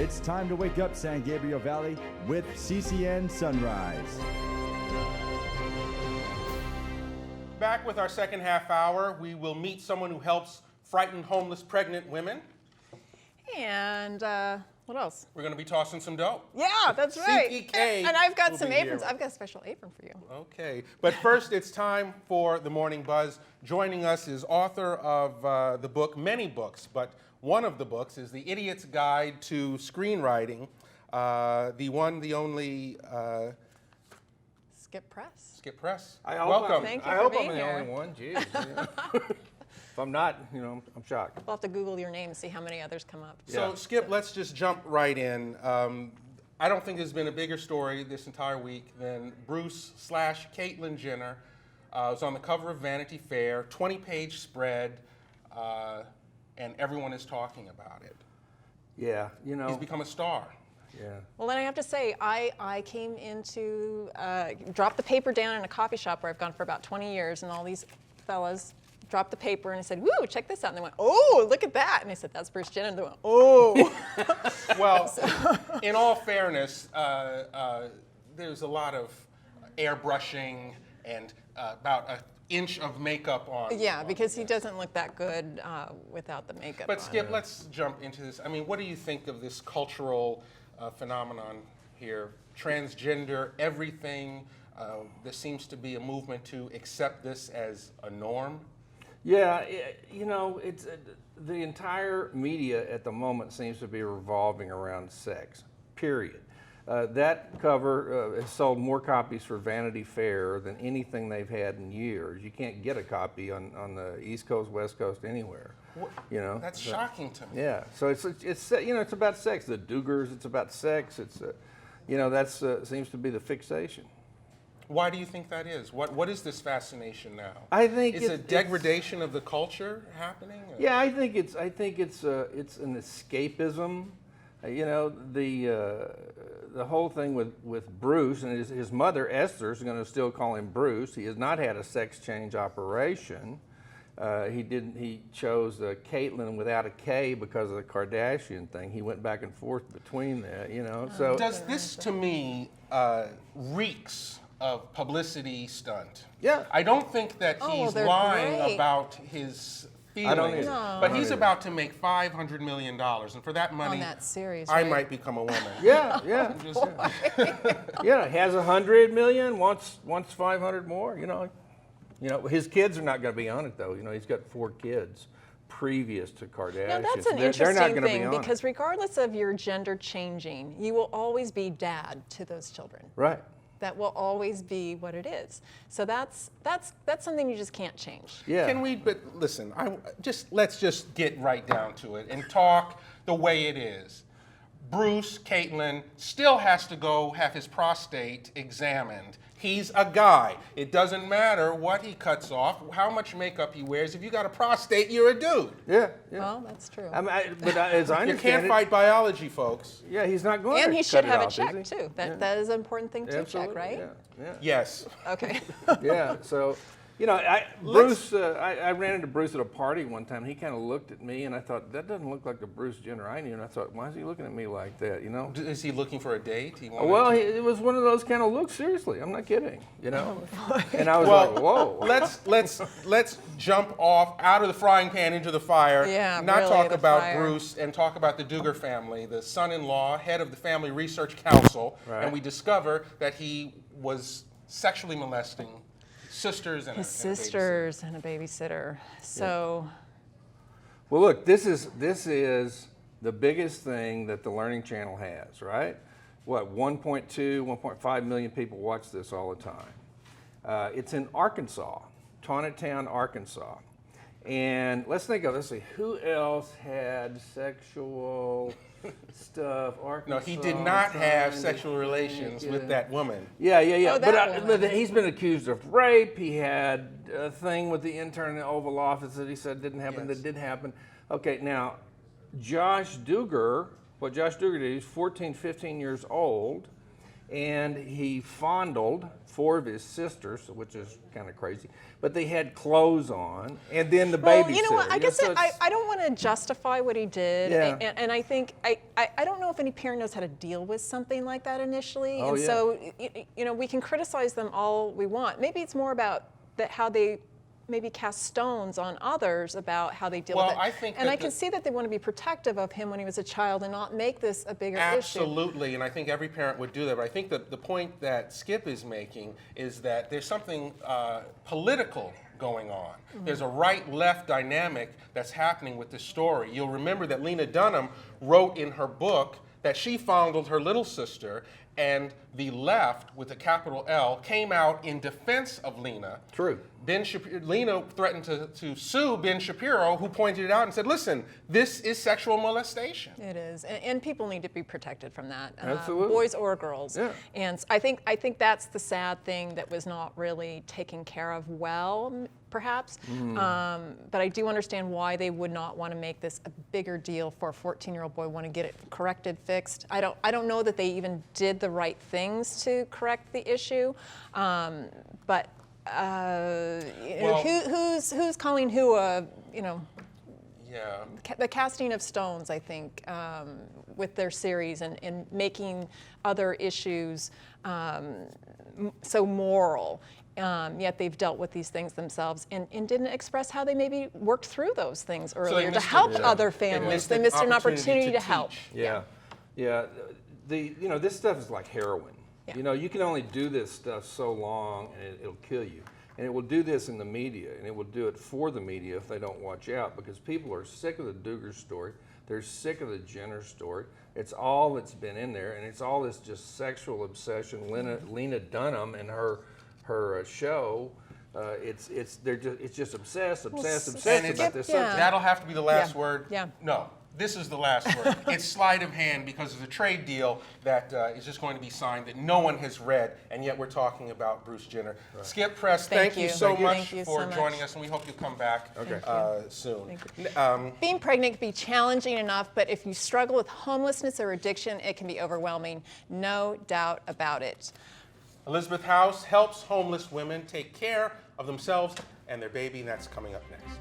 It's time to wake up San Gabriel Valley with CCN Sunrise. Back with our second half hour, we will meet someone who helps frightened homeless pregnant women. And what else? We're going to be tossing some dough. Yeah, that's right. CPK And I've got will some be aprons. here. I've got a special apron for you. Okay, but first it's time for the Morning Buzz. Joining us is author of the book, many books, but one of the books is The Idiot's Guide to Screenwriting, the one, the only... Skip Press. Skip Press. Welcome. Thank you I for hope being I'm the here. only one. Jeez. If I'm not, I'm shocked. We'll have to Google your name and see how many others come up. So, Yeah. Skip, let's just jump right in. I don't think there's been a bigger story this entire week than Bruce / Caitlyn Jenner was on the cover of Vanity Fair, 20-page spread, and everyone is talking about it. Yeah, He's become a star. Yeah. Well, then I have to say, I came into, dropped the paper down in a coffee shop where I've gone for about 20 years, and all these fellas dropped the paper and I said, "Woo, check this out." And they went, "Oh, look at that." And I said, "That's Bruce Jenner." And they went, "Oh." Well, in all fairness, there's a lot of airbrushing and about an inch of makeup on. Yeah, because he doesn't look that good without the makeup But on. Skip, let's jump into this. I mean, what do you think of this cultural phenomenon here? Transgender, everything. There seems to be a movement to accept this as a norm. Yeah, it's the entire media at the moment seems to be revolving around sex, period. That cover has sold more copies for Vanity Fair than anything they've had in years. You can't get a copy on the East Coast, West Coast, anywhere. That's shocking to me. Yeah, so it's it's about sex. The Duggars, it's about sex. It's that's seems to be the fixation. Why do you think that is? What is this fascination now? I think is a degradation of the culture happening? Or? Yeah, I think it's an escapism. The whole thing with Bruce and his mother Esther is going to still call him Bruce. He has not had a sex change operation. He chose Caitlyn without a K because of the Kardashian thing. He went back and forth between that. So does this to me reeks of publicity stunt? Yeah. I don't think that he's they're lying great. about his feelings. I don't either. No. But he's about to make $500 million, and for that money, on that series, I right? might become a woman. yeah. Just- Yeah, has 100 million, wants 500 more. His kids are not going to be on it though. He's got 4 kids previous to Kardashian. Now that's an They're interesting not gonna be thing on it. because regardless of your gender changing, you will always be dad to those children. Right. That will always be what it is. So that's something you just can't change. Yeah. Can we? But listen, let's just get right down to it and talk the way it is. Bruce, Caitlyn, still has to go have his prostate examined. He's a guy. It doesn't matter what he cuts off, how much makeup he wears. If you got a prostate, you're a dude. Yeah. Well, that's true. But as I You understand can't it, fight biology, folks. yeah, he's not going to and he cut should it have it off, is checked he? too. Yeah. That is an important thing to Absolutely, check, right? Yeah. Yes. Okay. Yeah. So, Bruce. I ran into Bruce at a party one time. He kind of looked at me, and I thought that doesn't look like the Bruce Jenner I knew. And I thought, why is he looking at me like that? Is he looking for a date? Well, it was one of those kind of looks. Seriously, I'm not kidding. And I was like, whoa. Let's jump off out of the frying pan into the fire. Yeah, not really, talk the about fire. Bruce and talk about the Duggar family, the son-in-law, head of the Family Research Council, Right. and we discover that he was sexually molesting sisters and His a babysitter. sisters and a babysitter. So Well, look, this is the biggest thing that the Learning Channel has, right? What, 1.2, 1.5 million people watch this all the time. It's in Arkansas, Town, Arkansas. And let's see, who else had sexual stuff? Arkansas. No, he did not have sexual relations with that woman. Yeah. Oh, that but woman. he's been accused of rape. He had a thing with the intern in the Oval Office that he said didn't happen, Yes. that did happen. Okay, now, what Josh Duggar did, he's 14, 15 years old, and he fondled 4 of his sisters, which is kind of crazy, but they had clothes on, and then the babysitter. Well, you know what? I guess I don't want to justify what he did, Yeah. and I think I don't know if if any parent knows how to deal with something like that initially. Oh, And yeah. so, you know, we can criticize them all we want. Maybe it's more about how they maybe cast stones on others about how they deal with it. I think and that I can see that they want to be protective of him when he was a child and not make this a bigger issue. Absolutely, and I think every parent would do that. But I think that the point that Skip is making is that there's something political going on. There's a right-left dynamic that's happening with this story. You'll remember that Lena Dunham wrote in her book that she fondled her little sister, and the left, with a capital L, came out in defense of Lena. True. Lena threatened to sue Ben Shapiro, who pointed it out and said, listen, this is sexual molestation. It is, and people need to be protected from that. Absolutely. Boys or girls. Yeah. And I think that's the sad thing that was not really taken care of well, perhaps. But I do understand why they would not want to make this a bigger deal for a 14-year-old boy, want to get it corrected, fixed. I don't know that they even did the right things to correct the issue, but. Who's calling who a, you know, Yeah. the casting of stones, I think, with their series and making other issues so moral. Yet they've dealt with these things themselves and didn't express how they maybe worked through those things earlier to help other families. They missed an opportunity to help. Yeah. This stuff is like heroin. Yeah. You know, you can only do this stuff so long and it'll kill you. And it will do this in the media, and it will do it for the media if they don't watch out, because people are sick of the Duggars story. They're sick of the Jenner story. It's all that's been in there, and it's all this just sexual obsession. Lena Dunham and her show. It's just obsessed And about this subject. that'll have to be the last Yeah. word. Yeah. No, this is the last word. It's sleight of hand because there's a trade deal that is just going to be signed that no one has read, and yet we're talking about Bruce Jenner. Skip Press, thank you so Thank much you for so much. joining us, and we hope you'll come back soon. Being pregnant can be challenging enough, but if you struggle with homelessness or addiction, it can be overwhelming. No doubt about it. Elizabeth House helps homeless women take care of themselves and their baby, and that's coming up next.